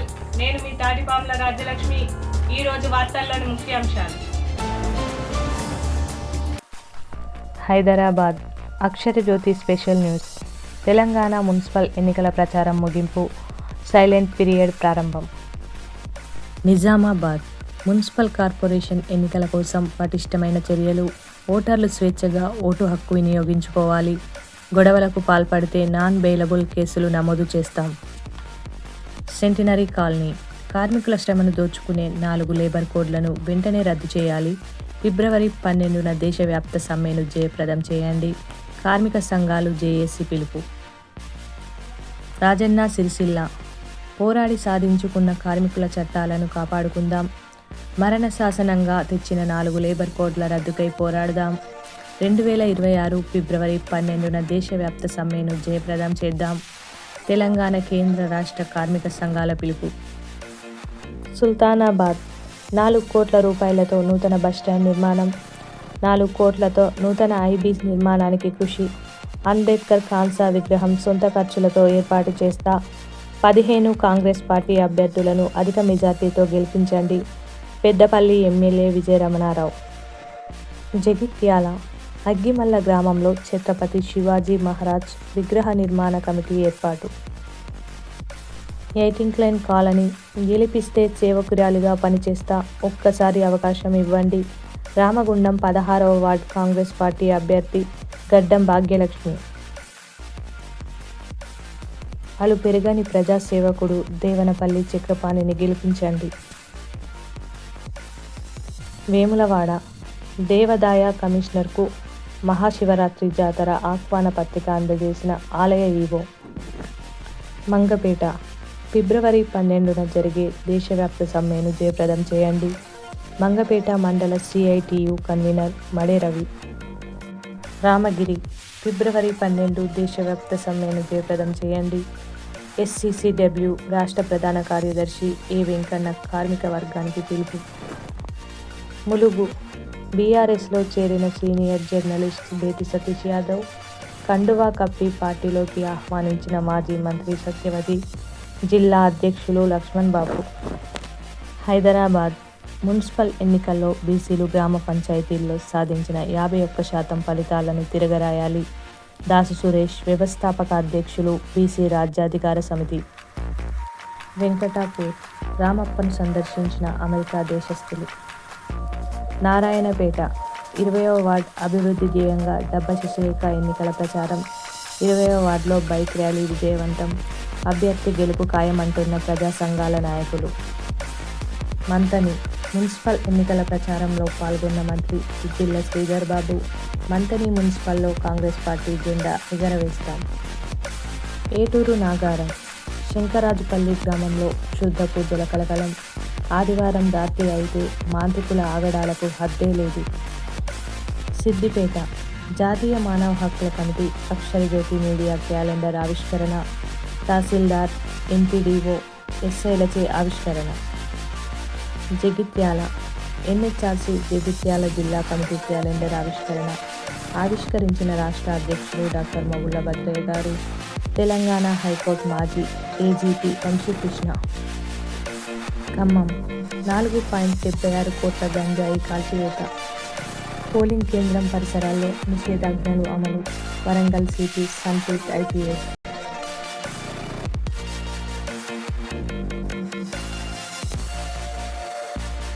Channel. నేను మీ తాటిపాముల రాజ్యలక్ష్మి. ఈరోజు వార్తల్లోని ముఖ్యాంశాలు. హైదరాబాద్ అక్షర జ్యోతి స్పెషల్ న్యూస్. తెలంగాణ మున్సిపల్ ఎన్నికల ప్రచారం ముగింపు, సైలెంట్ పీరియడ్ ప్రారంభం. నిజామాబాద్ మున్సిపల్ కార్పొరేషన్ ఎన్నికల కోసం పటిష్టమైన చర్యలు. ఓటర్లు స్వేచ్ఛగా ఓటు హక్కు వినియోగించుకోవాలి. గొడవలకు పాల్పడితే నాన్ బెయిలబుల్ కేసులు నమోదు చేస్తాం. సెంటినరీ కాలనీ కార్మికుల శ్రమను దోచుకునే 4 లేబర్ కోడ్లను వెంటనే రద్దు చేయాలి. ఫిబ్రవరి 12న దేశవ్యాప్త సమ్మెను జయప్రదం చేయండి. కార్మిక సంఘాలు జేఏసీ పిలుపు. రాజన్న సిరిసిల్ల పోరాడి సాధించుకున్న కార్మికుల చట్టాలను కాపాడుకుందాం. మరణ శాసనంగా తెచ్చిన 4 లేబర్ కోడ్ల రద్దుకై పోరాడదాం. 2026 ఫిబ్రవరి 12న దేశవ్యాప్త సమ్మెను జయప్రదం చేద్దాం. తెలంగాణ కేంద్ర రాష్ట్ర కార్మిక సంఘాల పిలుపు. సుల్తానాబాద్ 4 కోట్ల రూపాయలతో నూతన బస్టాండ్ నిర్మాణం. 4 కోట్లతో నూతన ఐబీ నిర్మాణానికి కృషి. అంబేద్కర్ కాన్సా విగ్రహం సొంత ఖర్చులతో ఏర్పాటు చేస్తా. 15 కాంగ్రెస్ పార్టీ అభ్యర్థులను అధిక మెజార్టీతో గెలిపించండి. పెద్దపల్లి ఎమ్మెల్యే విజయరమణారావు. జగిత్యాల అగ్గిమల్ల గ్రామంలో ఛత్రపతి శివాజీ మహారాజ్ విగ్రహ నిర్మాణ కమిటీ ఏర్పాటు. ఎయిటింక్లైన్ కాలనీ గెలిపిస్తే సేవకురాలిగా పనిచేస్తా, ఒక్కసారి అవకాశం ఇవ్వండి. రామగుండం 16వ వార్డు కాంగ్రెస్ పార్టీ అభ్యర్థి గడ్డం భాగ్యలక్ష్మి. అలు పెరగని ప్రజాసేవకుడు దేవనపల్లి చక్రపాణిని గెలిపించండి. వేములవాడ దేవాదాయ కమిషనర్కు మహాశివరాత్రి జాతర ఆహ్వాన పత్రిక అందజేసిన ఆలయ ఈవో. మంగపేట ఫిబ్రవరి 12న జరిగే దేశవ్యాప్త సమ్మెను జయప్రదం చేయండి. మంగపేట మండల సిఐటియు కన్వీనర్ మడే రవి. రామగిరి ఫిబ్రవరి 12 దేశవ్యాప్త సమ్మెను జయప్రదం చేయండి. ఎస్సీసీడబ్ల్యూ రాష్ట్ర ప్రధాన కార్యదర్శి ఏ వెంకన్న కార్మిక వర్గానికి పిలుపు. ములుగు బీఆర్ఎస్లో చేరిన సీనియర్ జర్నలిస్ట్ బేతి సతీష్ యాదవ్. కండువా కప్పి పార్టీలోకి ఆహ్వానించిన మాజీ మంత్రి సత్యవతి. జిల్లా అధ్యక్షులు లక్ష్మణ్ బాబు. హైదరాబాద్ మున్సిపల్ ఎన్నికల్లో బీసీలు గ్రామ పంచాయతీల్లో సాధించిన 51% ఫలితాలను తిరగరాయాలి. దాసు సురేష్ వ్యవస్థాపక అధ్యక్షులు బీసీ రాజ్యాధికార సమితి. వెంకటాపూర్ రామప్పను సందర్శించిన అమెరికా దేశస్థులు. నారాయణపేట 20వ వార్డు అభివృద్ధి ధ్యేయంగా డబ్బా శశిరేఖ ఎన్నికల ప్రచారం. 20వ వార్డులో బైక్ ర్యాలీ విజయవంతం. అభ్యర్థి గెలుపు ఖాయమంటున్న ప్రజా సంఘాల నాయకులు. మంతని మున్సిపల్ ఎన్నికల ప్రచారంలో పాల్గొన్న మంత్రి జిల్లా శ్రీధర్ బాబు. మంతని మున్సిపల్లో కాంగ్రెస్ పార్టీ జెండా ఎగరవేస్తాం. ఏటూరు నాగారం శంకరాజుపల్లి గ్రామంలో శుద్ధ పూజల కలకలం. ఆదివారం రాత్రి అయితే మాంత్రికుల ఆగడాలకు హద్దే లేదు. సిద్దిపేట జాతీయ మానవ హక్కుల కమిటీ అక్షర జ్యోతి మీడియా క్యాలెండర్ ఆవిష్కరణ. తహసీల్దార్, ఎంపీడీఓ, ఎస్ఐలచే ఆవిష్కరణ. జగిత్యాల ఎన్హెచ్ఆర్సీ జగిత్యాల జిల్లా కమిటీ క్యాలెండర్ ఆవిష్కరణ. ఆవిష్కరించిన రాష్ట్ర అధ్యక్షులు డాక్టర్ మగుళ్ళ భద్రయ్య గారు. తెలంగాణ హైకోర్టు మాజీ ఏజీపీ వంశీకృష్ణ. ఖమ్మం 4.76 కోట్ల గంజాయి కాల్చివేత. పోలింగ్ కేంద్రం పరిసరాల్లో నిషేధాజ్ఞలు అమలు. Warangal CP Sampeeth IPS.